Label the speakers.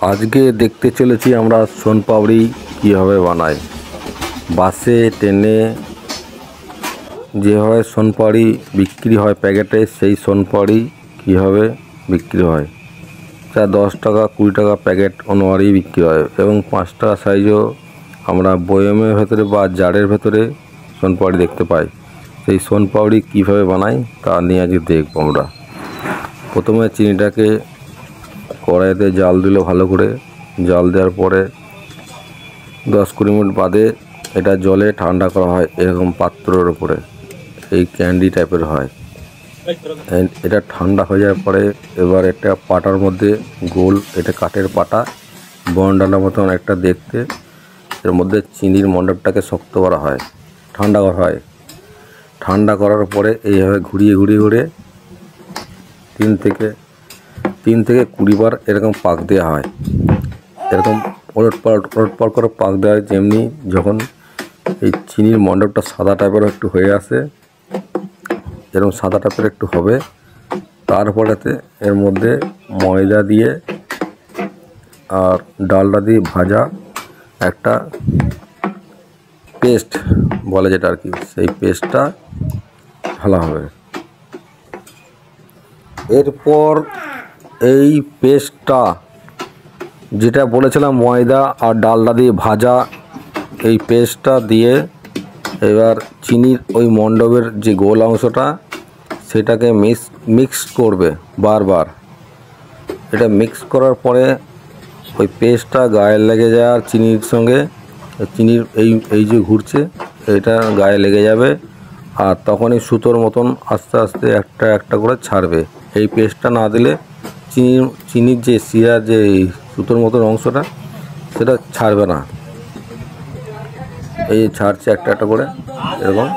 Speaker 1: আজকে দেখতে চলেছি আমরা সোনপাপড়ি কীভাবে বানাই। বাসে ট্রেনে যেভাবে সোনপাপড়ি বিক্রি হয় প্যাকেটে, সেই সোনপাপড়ি কীভাবে বিক্রি হয়। যা 10 টাকা 20 টাকা প্যাকেট অনুয়ারি বিক্রি হয়, এবং 5 টাকা সাইজও আমরা বয়মের ভেতরে বা জারের ভেতরে সোনপাপড়ি দেখতে পাই। সেই সোনপাপড়ি কীভাবে বানাই তা নিয়ে আজকে দেখব আমরা। প্রথমে চিনিটাকে কড়াইতে জাল দিল, ভালো করে জাল দেওয়ার পরে 10-20 মিনিট বাদে এটা জলে ঠান্ডা করা হয়। এরকম পাত্রের উপরে এই ক্যান্ডি টাইপের হয়। এটা ঠান্ডা হয়ে যাওয়ার পরে এবার একটা পাটার মধ্যে গোল, এটা কাঠের পাটা, বনডানার মতন একটা দেখতে, এর মধ্যে চিনির মণ্ডপটাকে শক্ত করা হয়, ঠান্ডা করা হয়। ঠান্ডা করার পরে এইভাবে ঘুরিয়ে ঘুরিয়ে ঘুরে 3 থেকে 20 বার এরকম পাক দেওয়া হয়। এরকম ওলটপালট করে পাক দেওয়া হয়। যেমনি যখন এই চিনির মণ্ডপটা সাদা টাইপের একটু হয়ে আসে, এরকম সাদা টাইপের একটু হবে, তারপরেতে এর মধ্যে ময়দা দিয়ে আর ডালডা দিয়ে ভাজা একটা পেস্ট বলে যেটা আর কি, সেই পেস্টটা ঢালা হবে। এরপর এই পেস্টটা যেটা বলেছিলাম ময়দা আর ডালডা দিয়ে ভাজা, এই পেস্টটা দিয়ে এবার চিনির ওই মণ্ডপের যে গোল অংশটা সেটাকে মিক্স করবে বারবার। এটা মিক্স করার পরে ওই পেস্টটা গায়ে লেগে যায় আর চিনির সঙ্গে, চিনির এই যে ঘুরছে এটা গায়ে লেগে যাবে, আর তখনই সুতোর মতন আস্তে আস্তে একটা একটা করে ছাড়বে। এই পেস্টটা না দিলে চিনির যে শিরার যে সুতোর মতন অংশটা সেটা ছাড়বে না। এই ছাড়ছে একটা একটা করে এরকম।